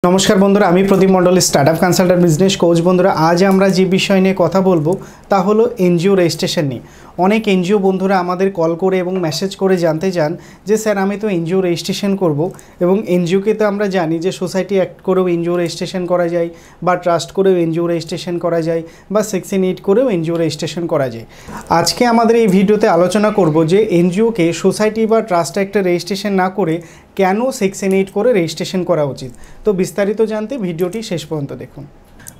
नमस्कार बंधुरा आमी प्रदीप मंडल स्टार्टअप कन्साल्टेंट बिजनेस कोच बंधुरा आज आमरा जे विषय निये कथा बोलबो ता हलो एनजिओ रेजिस्ट्रेशन निये अनेक एनजिओ बंधुरा आमादेर कल करे एबं मेसेज करे जानते चान जे सर आमी तो एनजिओ रेजिस्ट्रेशन करब एबं एनजिओ के तो आमरा जानी जे सोसाइटी एक्ट करेও एनजिओ रेजिस्ट्रेशन करा जाय बा ट्रास्ट करेও एनजिओ रेजिस्ट्रेशन करा जाय बा सेक्शन 8 करेও एनजिओ रेजिस्ट्रेशन करा जाय। आज के आमादेर এই ভিডিওতে আলোচনা করব যে एनजिओ के सोसाइटी बा ट्रास्ट एक्टे रेजिस्ट्रेशन ना करे केन सेक्शन 8 करे रेजिस्ट्रेशन करा उचित। तो विस्तारित जानते भिडियोटी शेष पर्यन्त देखुन।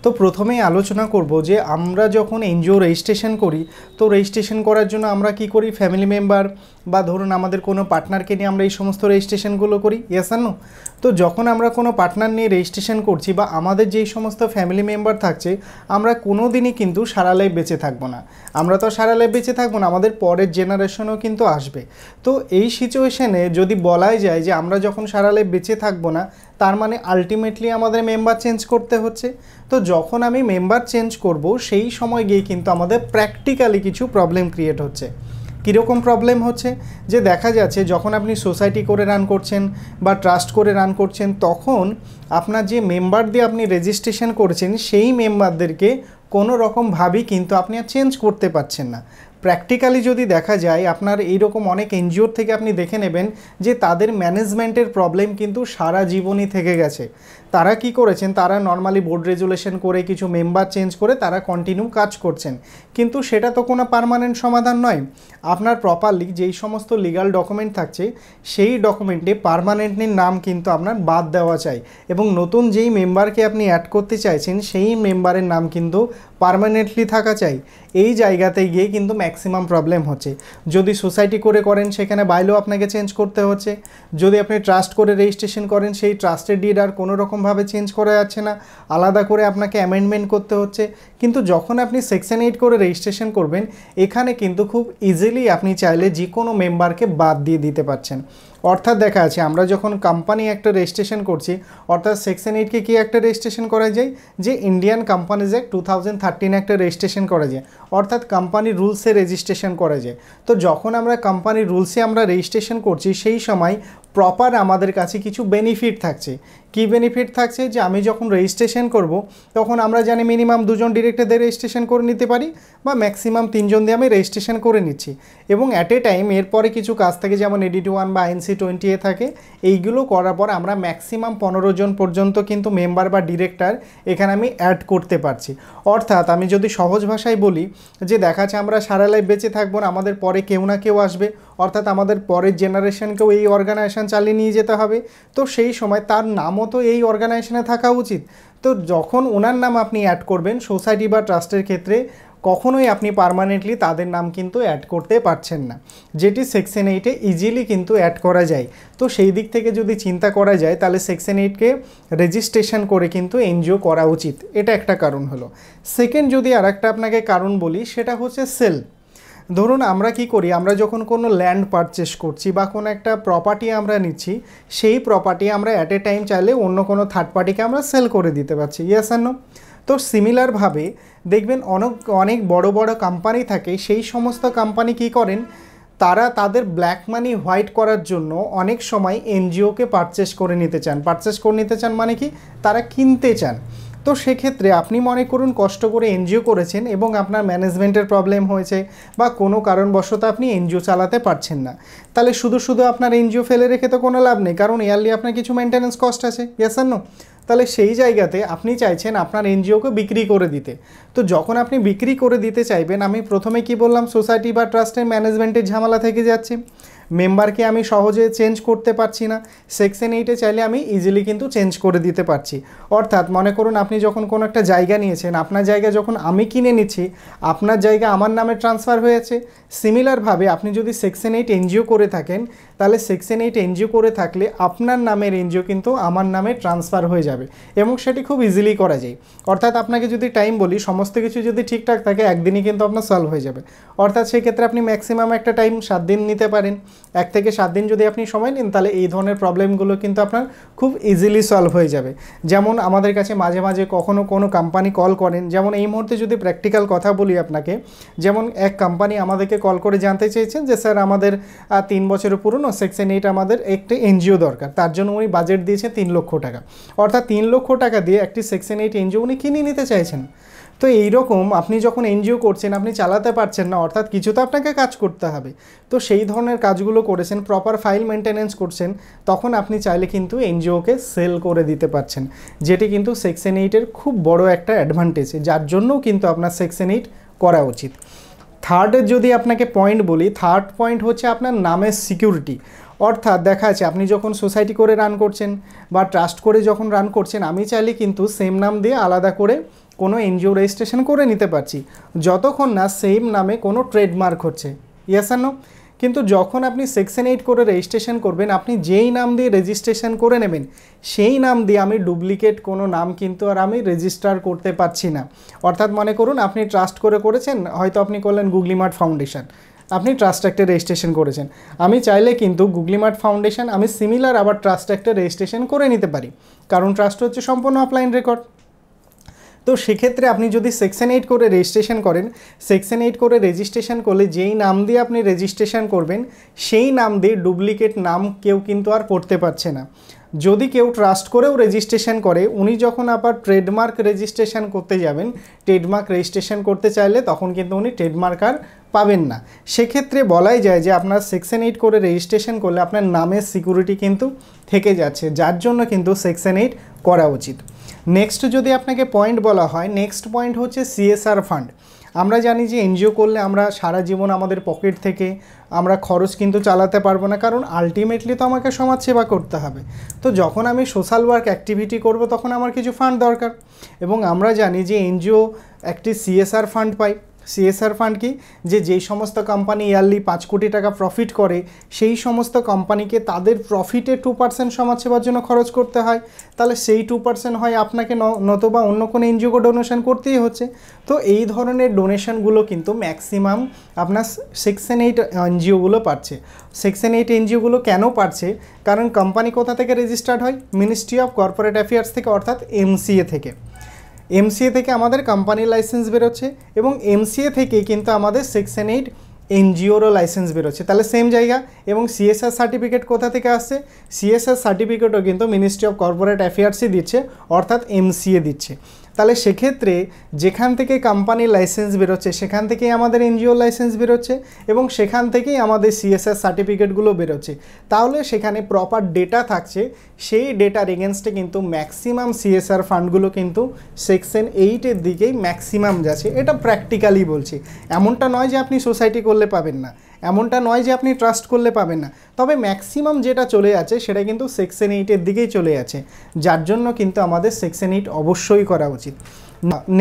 तो प्रथमेই आलोचना करब जे आमरा जखन एनजिओ रेजिस्ट्रेशन करी तो रेजिस्ट्रेशन करार जोन्नो आमरा कि करी फैमिली मेम्बर बा धरुन आमादेर कोनो पार्टनारके निये आमरा एई समस्त रेजिस्ट्रेशनगुलो करी येस आर नो। तो जखन आमरा कोनो पार्टनार निये रेजिस्ट्रेशन करछि बा आमादेर जेई समस्त फैमिली मेम्बर थाकছে आमरा कोनोदिनই किन्तु सारा लाइफ बेঁচে থাকবো ना। आमरा तो सारा लाइफ बेঁচে থাকবো ना, आमादेर परेर जेनारेशनও किन्तु आसবে। तो এই সিচুয়েশনে যদি বলাই যায় যে আমরা যখন সারা লাইফ বেঁচে থাকবো না তার মানে আলটিমেটলি আমাদের মেম্বার চেঞ্জ করতে হচ্ছে। তো যখন আমি মেম্বার চেঞ্জ করব সেই সময় গিয়ে কিন্তু আমাদের প্র্যাকটিক্যালি কিছু প্রবলেম ক্রিয়েট হচ্ছে। কীরকম প্রবলেম হচ্ছে যে দেখা যাচ্ছে যখন আপনি সোসাইটি করে রান করছেন বা ট্রাস্ট করে রান করছেন তখন আপনার যে মেম্বার দিয়ে আপনি রেজিস্ট্রেশন করেছেন সেই মেম্বারদেরকে কোনো রকমভাবেই কিন্তু আপনি আর চেঞ্জ করতে পারছেন না। প্র্যাকটিক্যালি যদি দেখা যায় আপনার এইরকম অনেক এনজিওর থেকে আপনি দেখে নেবেন যে তাদের ম্যানেজমেন্টের প্রবলেম কিন্তু সারা জীবনই থেকে গেছে। তারা কি করেছেন, তারা নর্মালি বোর্ড রেজুলেশন করে কিছু মেম্বার চেঞ্জ করে তারা কন্টিনিউ কাজ করছেন, কিন্তু সেটা তো কোনো পার্মানেন্ট সমাধান নয়। আপনার প্রপারলি যেই সমস্ত লিগাল ডকুমেন্ট থাকছে সেই ডকুমেন্টে পার্মানেন্টলির নাম কিন্তু আপনার বাদ দেওয়া চাই এবং নতুন যেই মেম্বারকে আপনি অ্যাড করতে চাইছেন সেই মেম্বারের নাম কিন্তু পার্মানেন্টলি থাকা চাই। এই জায়গাতে গিয়ে কিন্তু ম্যাক্সিমাম প্রবলেম হচ্ছে। যদি সোসাইটি করে করেন সেখানে বাইলেও আপনাকে চেঞ্জ করতে হচ্ছে, যদি আপনি ট্রাস্ট করে রেজিস্ট্রেশন করেন সেই ট্রাস্টের ডিড আর কোনো রকমভাবে চেঞ্জ করা যাচ্ছে না, আলাদা করে আপনাকে অ্যামেন্ডমেন্ট করতে হচ্ছে। কিন্তু যখন আপনি সেকশন 8 করে রেজিস্ট্রেশন করবেন এখানে কিন্তু খুব ইজিলি আপনি চাইলে যে কোনো মেম্বারকে বাদ দিয়ে দিতে পারছেন। অর্থাৎ দেখা আছে আমরা যখন কোম্পানি একটা রেজিস্ট্রেশন করছি অর্থাৎ সেকশন 8 কে কি একটা রেজিস্ট্রেশন করা যায় যে ইন্ডিয়ান কোম্পানিজ অ্যাক্ট 2013 একটা রেজিস্ট্রেশন করা যায়, অর্থাৎ কোম্পানি রুলসে রেজিস্ট্রেশন করা যায়। তো যখন আমরা কোম্পানি রুলসে আমরা রেজিস্ট্রেশন করছি সেই সময় প্রপার আমাদের কাছে কিছু বেনিফিট থাকছে। কি বেনিফিট থাকছে যে আমি যখন রেজিস্ট্রেশন করব তখন আমরা জানি মিনিমাম 2 জন ডিরেক্টরদের রেজিস্ট্রেশন করে নিতে পারি বা ম্যাক্সিমাম 3 জন দিয়ে আমি রেজিস্ট্রেশন করে নিচ্ছি এবং অ্যাট এ টাইম এরপরে কিছু কাজ থাকে যেমন এডিট 1 বা আইএনসি 20 থাকে। এইগুলো করার পর আমরা ম্যাক্সিমাম 15 জন পর্যন্ত কিন্তু মেম্বার বা ডিরেক্টর এখানে আমি অ্যাড করতে পারছি। অর্থাৎ আমি যদি সহজ ভাষায় বলি যে দেখাচ্ছে আমরা সারা লাইফ বেঁচে থাকবো না, আমাদের পরে কেউ না কেউ আসবে, অর্থাৎ আমাদের পরের জেনারেশনকেও এই অর্গানাইজেশন চালিয়ে নিয়ে যেতে হবে। তো সেই সময় তার নামও তো এই অর্গানাইজেশনে থাকা উচিত। তো যখন ওনার নাম আপনি অ্যাড করবেন সোসাইটি বা ট্রাস্টের ক্ষেত্রে কখনোই আপনি পার্মানেন্টলি তাদের নাম কিন্তু অ্যাড করতে পারছেন না, যেটি সেকশন 8-এ ইজিলি কিন্তু অ্যাড করা যায়। তো সেই দিক থেকে যদি চিন্তা করা যায় তাহলে সেকশন 8-কে রেজিস্ট্রেশন করে কিন্তু এনজিও করা উচিত। এটা একটা কারণ হলো। সেকেন্ড যদি আরেকটা আপনাকে কারণ বলি সেটা হচ্ছে সেল। ধরুন আমরা কি করি, আমরা যখন কোনো ল্যান্ড পারচেস করছি বা কোনো একটা প্রপার্টি আমরা নিচ্ছি সেই প্রপার্টি আমরা অ্যাট এ টাইম চাইলে অন্য কোনো থার্ড পার্টিকে আমরা সেল করে দিতে পারছি, ইয়েস আর নো। তো সিমিলারভাবে দেখবেন অনেক বড় বড় কোম্পানি থাকে, সেই সমস্ত কোম্পানি কি করেন তারা তাদের ব্ল্যাক মানি হোয়াইট করার জন্য অনেক সময় এনজিওকে পারচেস করে নিতে চান। পারচেস করে নিতে চান মানে কি তারা কিনতে চান। তো সেক্ষেত্রে আপনি মনে করুন কষ্ট করে এনজিও করেছেন এবং আপনার ম্যানেজমেন্টের প্রবলেম হয়েছে বা কোনো কারণবশত আপনি এনজিও চালাতে পারছেন না, তাহলে শুধু শুধু আপনার এনজিও ফেলে রেখে তো কোনো লাভ নেই, কারণ ইয়ারলি আপনার কিছু মেনটেন্যান্স কস্ট আছে, ইয়েস আর নো। তাহলে সেই জায়গাতে আপনি চাইছেন আপনার এনজিওকে বিক্রি করে দিতে। তো যখন আপনি বিক্রি করে দিতে চাইবেন, আমি প্রথমে কি বললাম সোসাইটি বা ট্রাস্টের ম্যানেজমেন্টের ঝামেলা থেকে যাচ্ছে, মেম্বারকে আমি সহজে চেঞ্জ করতে পারছি না। সেকশন 8-এ চাইলে আমি ইজিলি কিন্তু চেঞ্জ করে দিতে পারছি। অর্থাৎ মনে করুন আপনি যখন কোনো একটা জায়গা নিয়েছেন, আপনার জায়গা যখন আমি কিনে নিচ্ছি আপনার জায়গা আমার নামে ট্রান্সফার হয়েছে। সিমিলারভাবে আপনি যদি সেকশন 8 এনজিও করে থাকেন তাহলে সেকশন 8 এনজিও করে থাকলে আপনার নামের এনজিও কিন্তু আমার নামে ট্রান্সফার হয়ে যাবে এবং সেটি খুব ইজিলি করা যায়। অর্থাৎ আপনাকে যদি টাইম বলি সমস্ত কিছু যদি ঠিকঠাক থাকে একদিনই কিন্তু আপনার সলভ হয়ে যাবে। অর্থাৎ সেই ক্ষেত্রে আপনি ম্যাক্সিমাম একটা টাইম 7 দিন নিতে পারেন। 1 থেকে 7 দিন যদি আপনি সময় নিন তাহলে এই ধরনের প্রবলেমগুলো কিন্তু আপনার খুব ইজিলি সলভ হয়ে যাবে। যেমন আমাদের কাছে মাঝে মাঝে কখনো কোনো কোম্পানি কল করেন, যেমন এই মুহূর্তে যদি প্র্যাকটিক্যাল কথা বলি আপনাকে, যেমন এক কোম্পানি আমাদেরকে কল করে জানতে চেয়েছেন যে স্যার আমাদের 3 বছরের পুরনো সেকশন 8 আমাদের একটি এনজিও দরকার, তার জন্য উনি বাজেট দিয়েছে 3 লক্ষ টাকা, অর্থাৎ 3 লক্ষ টাকা দিয়ে একটি সেকশন 8 এনজিও উনি কিনে নিতে চাইছেন। তো এইরকম আপনি যখন এনজিও করছেন, আপনি চালাতে পারছেন না, অর্থাৎ কিছু তো আপনাকে কাজ করতে হবে। তো সেই ধরনের কাজগুলো করেছেন, প্রপার ফাইল মেনটেনেন্স করছেন, তখন আপনি চাইলে কিন্তু এনজিওকে সেল করে দিতে পারছেন, যেটি কিন্তু সেকশন 8-এর খুব বড় একটা অ্যাডভান্টেজ, যার জন্যও কিন্তু আপনার সেকশন 8 করা উচিত। থার্ডের যদি আপনাকে পয়েন্ট বলি, থার্ড পয়েন্ট হচ্ছে আপনার নামের সিকিউরিটি। অর্থাৎ দেখা যাচ্ছে আপনি যখন সোসাইটি করে রান করছেন বা ট্রাস্ট করে যখন রান করছেন, আমি চাইলে কিন্তু সেম নাম দিয়ে আলাদা করে কোনো এনজিও রেজিস্ট্রেশন করে নিতে পারছি, যতক্ষণ না সেম নামে কোনো ট্রেডমার্ক হচ্ছে। ইয়েস আর নো? কিন্তু যখন আপনি সেকশন 8 করে রেজিস্ট্রেশন করবেন, আপনি যেই নাম দিয়ে রেজিস্ট্রেশন করে নেবেন, সেই নাম দিয়ে আমি ডুপ্লিকেট কোনো নাম কিন্তু আর আমি রেজিস্টার করতে পারছি না। অর্থাৎ মনে করুন আপনি ট্রাস্ট করে করেছেন, হয়তো আপনি করলেন গুগলি মার্ট ফাউন্ডেশন, আপনি ট্রাস্ট অ্যাক্টে রেজিস্ট্রেশন করেছেন, আমি চাইলে কিন্তু গুগলি মার্ট ফাউন্ডেশন আমি সিমিলার আবার ট্রাস্ট অ্যাক্টে রেজিস্ট্রেশন করে নিতে পারি, কারণ ট্রাস্ট হচ্ছে সম্পূর্ণ অফলাইন রেকর্ড। তো সেক্ষেত্রে আপনি যদি সেকশন 8 করে রেজিস্ট্রেশন করেন, সেকশন 8 করে রেজিস্ট্রেশন করলে যেই নাম দিয়ে আপনি রেজিস্ট্রেশন করবেন, সেই নাম দিয়ে ডুপ্লিকেট নাম কেউ কিন্তু আর করতে পারছে না। যদি কেউ ট্রাস্ট করেও রেজিস্ট্রেশন করে, উনি যখন আবার ট্রেডমার্ক রেজিস্ট্রেশন করতে যাবেন, ট্রেডমার্ক রেজিস্ট্রেশন করতে চাইলে তখন কিন্তু উনি ট্রেডমার্ক আর পাবেন না। সেক্ষেত্রে বলাই যায় যে আপনার সেকশন 8 করে রেজিস্ট্রেশন করলে আপনার নামের সিকিউরিটি কিন্তু থেকে যাচ্ছে, যার জন্য কিন্তু সেকশন 8 করা উচিত। নেক্সট যদি আপনাকে পয়েন্ট বলা হয়, নেক্সট পয়েন্ট হচ্ছে সিএসআর ফান্ড। আমরা জানি যে এনজিও করলে আমরা সারা জীবন আমাদের পকেট থেকে আমরা খরচ কিন্তু চালাতে পারবো না, কারণ আলটিমেটলি তো আমাকে সমাজ সেবা করতে হবে। তো যখন আমি সোশ্যাল ওয়ার্ক অ্যাক্টিভিটি করব, তখন আমার কিছু ফান্ড দরকার, এবং আমরা জানি যে এনজিও একটি সিএসআর ফান্ড পাই। সিএসআর ফান্ড কি, যেই সমস্ত কোম্পানি ইয়ারলি 5 কোটি টাকা প্রফিট করে, সেই সমস্ত কোম্পানিকে তাদের প্রফিটে 2% সমাজসেবার জন্য খরচ করতে হয়, তাহলে সেই 2% হয় আপনাকে নতুবা অন্য কোনো এনজিওকে ডোনেশন করতেই হচ্ছে। তো এই ধরনের ডোনেশনগুলো কিন্তু ম্যাক্সিমাম আপনার সেকশন 8 এনজিওগুলো পাচ্ছে। সেকশন 8 এনজিওগুলো কেন পাচ্ছে? কারণ কোম্পানি কোথা থেকে রেজিস্টার্ড হয়? মিনিস্ট্রি অফ কর্পোরেট অ্যাফেয়ার্স থেকে, অর্থাৎ এমসিএ থেকে। এমসিএ থেকে আমাদের কোম্পানির লাইসেন্স বেরোচ্ছে, এবং এমসিএ থেকেই কিন্তু আমাদের সেকশন 8 এনজিওরও লাইসেন্স বেরোচ্ছে, তাহলে সেম জায়গা। এবং সিএসআর সার্টিফিকেট কোথা থেকে আসছে? সিএসআর সার্টিফিকেটও কিন্তু মিনিস্ট্রি অফ কর্পোরেট অ্যাফেয়ার্সই দিচ্ছে, অর্থাৎ এমসিএ দিচ্ছে। তাহলে সেক্ষেত্রে যেখান থেকে কোম্পানির লাইসেন্স বেরোচ্ছে, সেখান থেকেই আমাদের এনজিওর লাইসেন্স বেরোচ্ছে, এবং সেখান থেকেই আমাদের সিএসআর সার্টিফিকেটগুলো বেরোচ্ছে। তাহলে সেখানে প্রপার ডেটা থাকছে, সেই ডেটার এগেনস্টে কিন্তু ম্যাক্সিমাম সিএসআর ফান্ডগুলো কিন্তু সেকশন 8-এর দিকেই ম্যাক্সিমাম যাচ্ছে। এটা প্র্যাকটিক্যালি বলছি, এমনটা নয় যে আপনি সোসাইটি করলে পাবেন না, এমনটা নয় যে আপনি ট্রাস্ট করলে পাবেন না, তবে ম্যাক্সিমাম যেটা চলে যাচ্ছে সেটা কিন্তু সেকশন 8-এর দিকেই চলে যাচ্ছে, যার জন্য কিন্তু আমাদের সেকশন 8 অবশ্যই করা উচিত।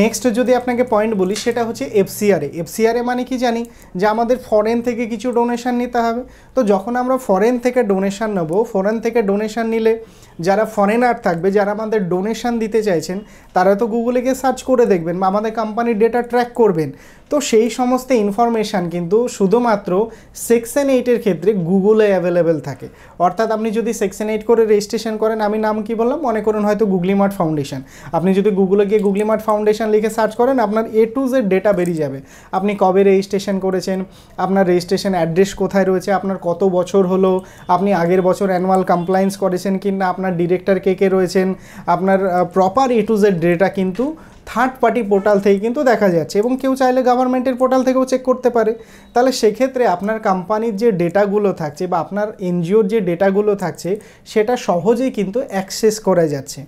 নেক্সট যদি আপনাকে পয়েন্ট বলি, সেটা হচ্ছে এফসিআরএ। এফসিআরএ মানে কি জানি যে আমাদের ফরেন থেকে কিছু ডোনেশন নিতে হবে। তো যখন আমরা ফরেন থেকে ডোনেশন নেব, ফরেন থেকে ডোনেশন নিলে যারা ফরেনার থাকবে, যারা আমাদের ডোনেশন দিতে চাইছেন, তারা তো গুগলে গিয়ে সার্চ করে দেখবেন বা আমাদের কোম্পানির ডেটা ট্র্যাক করবেন। তো সেই সমস্ত ইনফরমেশান কিন্তু শুধুমাত্র সেকশন 8-এর ক্ষেত্রে গুগলে অ্যাভেলেবেল থাকে। অর্থাৎ আপনি যদি সেকশন 8 করে রেজিস্ট্রেশন করেন, আমি নাম কি বললাম, মনে করুন হয়তো গুগলি মার্ট ফাউন্ডেশন, আপনি যদি গুগলে গিয়ে গুগলি মার্ট ফাউন্ডেশন লিখে সার্চ করেন, আপনার A to Z ডেটা বেরিয়ে যাবে। আপনি কবে রেজিস্ট্রেশন করেছেন, আপনার রেজিস্ট্রেশন অ্যাড্রেস কোথায় রয়েছে, আপনার কত বছর হলো, আপনি আগের বছর অ্যানুয়াল কমপ্লায়েন্স করেছেন কিনা, আপনার ডিরেক্টর কে কে রয়েছেন, আপনার proper A to Z data কিন্তু থার্ড পার্টি পোর্টাল থেকে কিন্তু দেখা যাচ্ছে, এবং কেউ চাইলে গভর্নমেন্টের পোর্টাল থেকেও চেক করতে পারে। তাহলে সেক্ষেত্রে আপনার কোম্পানির যে ডেটাগুলো থাকছে বা আপনার এনজিওর যে ডেটাগুলো থাকছে, সেটা সহজেই কিন্তু অ্যাক্সেস করা যাচ্ছে।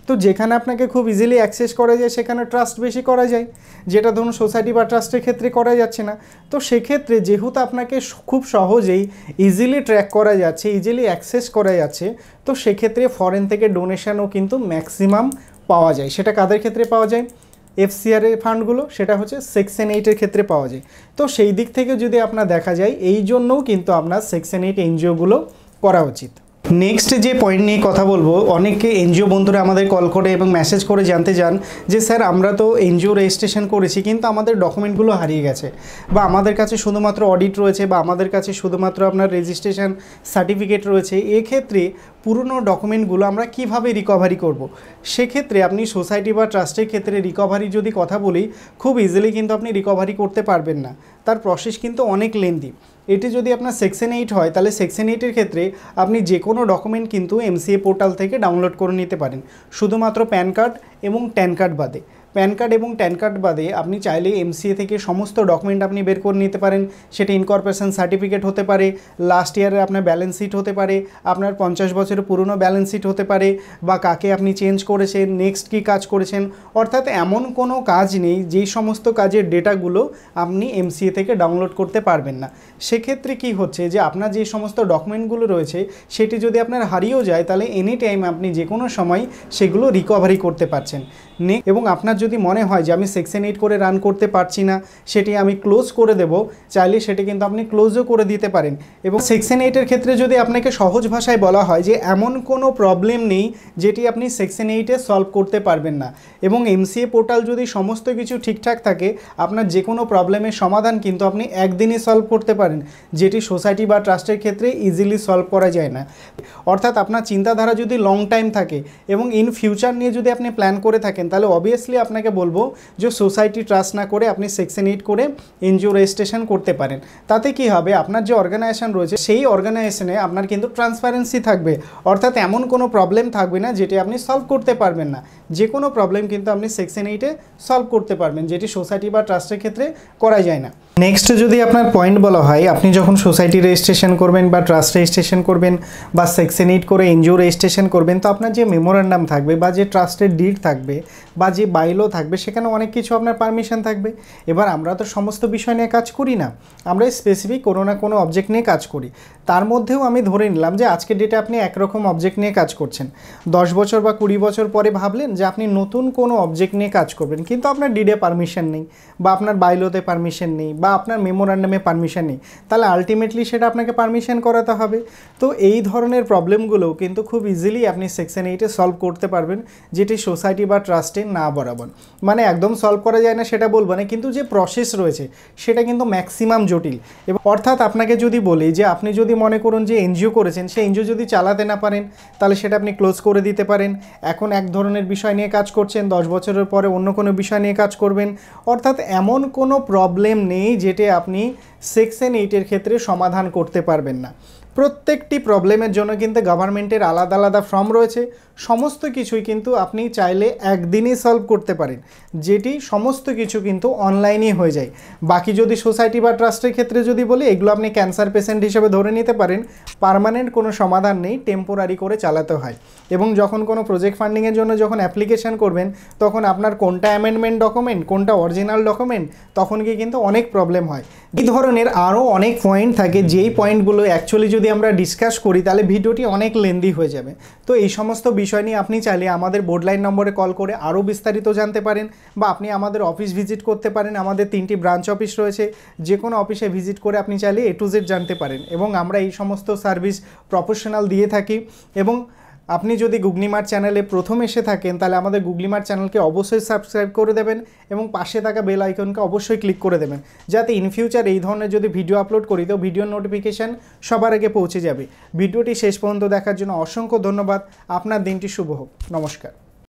তো যেখানে আপনাকে খুব ইজিলি অ্যাক্সেস করা যায়, সেখানে ট্রাস্ট বেশি করা যায়, যেটা ধরুন সোসাইটি বা ট্রাস্টের ক্ষেত্রে করা যাচ্ছে না। তো সেক্ষেত্রে যেহেতু আপনাকে খুব সহজেই ইজিলি ট্র্যাক করা যাচ্ছে, ইজিলি অ্যাক্সেস করা যাচ্ছে, তো সেক্ষেত্রে ফরেন থেকে ডোনেশনও কিন্তু ম্যাক্সিমাম পাওয়া যায়। সেটা কাদের ক্ষেত্রে পাওয়া যায়? এফসিআরএ ফান্ডগুলো, সেটা হচ্ছে সেকশন 8-এর ক্ষেত্রে পাওয়া যায়। তো সেই দিক থেকে যদি আপনার দেখা যায়, এই জন্যও কিন্তু আপনার সেকশন 8 এনজিওগুলো করা উচিত। নেক্সট যে পয়েন্ট নিয়ে কথা বলবো, অনেকে এনজিও বন্ধুরা আমাদের কল করে এবং মেসেজ করে জানতে চান যে স্যার আমরা তো এনজিও রেজিস্ট্রেশন করেছি, কিন্তু আমাদের ডকুমেন্টগুলো হারিয়ে গেছে, বা আমাদের কাছে শুধুমাত্র অডিট রয়েছে, বা আমাদের কাছে শুধুমাত্র আপনার রেজিস্ট্রেশন সার্টিফিকেট রয়েছে। এক্ষেত্রে পুরনো ডকুমেন্টগুলো আমরা কিভাবে রিকভারি করব। সেক্ষেত্রে আপনি সোসাইটি বা ট্রাস্টের ক্ষেত্রে রিকভারি যদি কথা বলি, খুব ইজিলি কিন্তু আপনি রিকভারি করতে পারবেন না, তার প্রসেস কিন্তু অনেক লেন্দি। এটি যদি আপনার সেকশন 8 হয়, তাহলে সেকশন 8-এর ক্ষেত্রে আপনি যে কোনো ডকুমেন্ট কিন্তু এমসিএ পোর্টাল থেকে ডাউনলোড করে নিতে পারেন, শুধুমাত্র প্যান কার্ড এবং ট্যান কার্ড বাদে। প্যান কার্ড এবং ট্যান কার্ড বাদে আপনি চাইলে এমসিএ থেকে সমস্ত ডকুমেন্ট আপনি বের করে নিতে পারেন। সেটা ইনকর্পোরেশন সার্টিফিকেট হতে পারে, লাস্ট ইয়ারের আপনার ব্যালেন্স শিট হতে পারে, আপনার 50 বছরের পুরনো ব্যালেন্স শিট হতে পারে, বা কাকে আপনি চেঞ্জ করেছেন, নেক্সট কী কাজ করেছেন। অর্থাৎ এমন কোনো কাজ নেই যেই সমস্ত কাজের ডেটাগুলো আপনি এমসিএ থেকে ডাউনলোড করতে পারবেন না। সেক্ষেত্রে কি হচ্ছে যে আপনার যে সমস্ত ডকুমেন্টগুলো রয়েছে সেটি যদি আপনার হারিয়েও যায়, তাহলে এনি টাইম আপনি যে কোনো সময় সেগুলো রিকভারি করতে পারছেন। এবং আপনার যদি মনে হয় যে আমি সেকশন 8 করে রান করতে পারছি না, সেটি আমি ক্লোজ করে দেব, চাইলে সেটি কিন্তু আপনি ক্লোজও করে দিতে পারেন। এবং সেকশন 8-এর ক্ষেত্রে যদি আপনাকে সহজ ভাষায় বলা হয় যে এমন কোনো প্রবলেম নেই যেটি আপনি সেকশন 8-এ সলভ করতে পারবেন না। এবং এমসিএ পোর্টাল যদি সমস্ত কিছু ঠিকঠাক থাকে, আপনার যে কোনো প্রবলেমের সমাধান কিন্তু আপনি একদিনে সলভ করতে পারেন, যেটি সোসাইটি বা ট্রাস্টের ক্ষেত্রে ইজিলি সলভ করা যায় না। অর্থাৎ আপনার চিন্তাধারা যদি লং টাইম থাকে এবং ইন ফিউচার নিয়ে যদি আপনি প্ল্যান করে থাকেন, তাহলে অবভিয়াসলি আপনাকে বলবো যে সোসাইটি ট্রাস্ট না করে আপনি সেকশন 8 করে এনজিও রেজিস্ট্রেশন করতে পারেন। তাতে কি হবে, আপনার যে অর্গানাইজেশন রয়েছে সেই অর্গানাইজেশনে আপনার কিন্তু ট্রান্সপারেন্সি থাকবে। অর্থাৎ এমন কোনো প্রবলেম থাকবে না যেটি আপনি সলভ করতে পারবেন না। যে কোনো প্রবলেম কিন্তু আপনি সেকশন 8-এ সলভ করতে পারবেন, যেটি সোসাইটি বা ট্রাস্টের ক্ষেত্রে করা যায় না। নেক্সট যদি আপনার পয়েন্ট বলা হয়, আপনি যখন সোসাইটি রেজিস্ট্রেশন করবেন বা ট্রাস্ট রেজিস্ট্রেশন করবেন বা সেকশন 8 করে এনজিও রেজিস্ট্রেশন করবেন, তো আপনার যে মেমোরান্ডাম থাকবে বা যে ট্রাস্টের ডিড থাকবে বা যে বাইলো থাকবে, সেখানে অনেক কিছু আপনার পারমিশন থাকবে। এবার আমরা তো সমস্ত বিষয় নিয়ে কাজ করি না, আমরা স্পেসিফিক কোনো না কোনো অবজেক্ট নিয়ে কাজ করি। তার মধ্যেও আমি ধরে নিলাম যে আজকের ডেটে আপনি একরকম অবজেক্ট নিয়ে কাজ করছেন, 10 বছর বা 20 বছর পরে ভাবলেন যে আপনি নতুন কোনো অবজেক্ট নিয়ে কাজ করবেন, কিন্তু আপনার ডিডে পারমিশন নেই বা আপনার বাইলোতে পারমিশন নেই বা আপনার মেমোরান্ডামে পারমিশন নেই, তাহলে আলটিমেটলি সেটা আপনাকে পারমিশন করাতে হবে। তো এই ধরনের প্রবলেমগুলো কিন্তু খুব ইজিলি আপনি সেকশন 8-এ সলভ করতে পারবেন, যেটি সোসাইটি বা ট্রাস্টে না বরাবর। মানে একদম সলভ করা যায় না সেটা বলবো না, কিন্তু যে প্রসেস রয়েছে সেটা কিন্তু ম্যাক্সিমাম জটিল। এবং অর্থাৎ আপনাকে যদি বলি যে আপনি যদি মনে করুন যে এনজিও করেছেন, সেই এনজিও যদি চালাতে না পারেন, তাহলে সেটা আপনি ক্লোজ করে দিতে পারেন। এখন এক ধরনের বিষয় নিয়ে কাজ করছেন, 10 বছরের পরে অন্য কোনো বিষয় নিয়ে কাজ করবেন। অর্থাৎ এমন কোনো প্রবলেম নেই যেটি আপনি সেকশন 8-এর ক্ষেত্রে সমাধান করতে পারবেন না। প্রত্যেকটি প্রবলেমের জন্য কিন্তু গভর্নমেন্টের আলাদা আলাদা ফর্ম রয়েছে, সমস্ত কিছুই কিন্তু আপনি চাইলে একদিনই সলভ করতে পারেন, যেটি সমস্ত কিছু কিন্তু অনলাইনেই হয়ে যায়। বাকি যদি সোসাইটি বা ট্রাস্টের ক্ষেত্রে যদি বলি, এগুলো আপনি ক্যান্সার পেশেন্ট হিসেবে ধরে নিতে পারেন, পার্মানেন্ট কোনো সমাধান নেই, টেম্পোরারি করে চালাতে হয়। এবং যখন কোনো প্রজেক্ট ফান্ডিংয়ের জন্য যখন অ্যাপ্লিকেশন করবেন, তখন আপনার কোনটা অ্যামেন্ডমেন্ট ডকুমেন্ট, কোনটা অরিজিনাল ডকুমেন্ট, তখন গিয়ে কিন্তু অনেক প্রবলেম হয়। এই ধরনের আরও অনেক পয়েন্ট থাকে, যেই পয়েন্টগুলো অ্যাকচুয়ালি যদি আমরা ডিসকাস করি তাহলে ভিডিওটি অনেক লেন্দি হয়ে যাবে। তো এই সমস্ত বিষয় নিয়ে আপনি চাইলে আমাদের বোর্ডলাইন নম্বরে কল করে আরও বিস্তারিত জানতে পারেন, বা আপনি আমাদের অফিস ভিজিট করতে পারেন। আমাদের 3টি ব্রাঞ্চ অফিস রয়েছে, যে কোনো অফিসে ভিজিট করে আপনি চাইলে A to Z জানতে পারেন। এবং আমরা এই সমস্ত সার্ভিস প্রফেশনাল দিয়ে থাকি। এবং আপনি যদি গুগলি মার্ট চ্যানেলে প্রথম এসে থাকেন, তাহলে আমাদের গুগলি মার্ট চ্যানেলকে অবশ্যই সাবস্ক্রাইব করে দেবেন এবং পাশে থাকা বেল আইকনকে অবশ্যই ক্লিক করে দেবেন, যাতে ইন ফিউচার এই ধরনের যদি ভিডিও আপলোড করি তো ভিডিওর নোটিফিকেশান সবার আগে পৌঁছে যাবে। ভিডিওটি শেষ পর্যন্ত দেখার জন্য অসংখ্য ধন্যবাদ। আপনার দিনটি শুভ হোক। নমস্কার।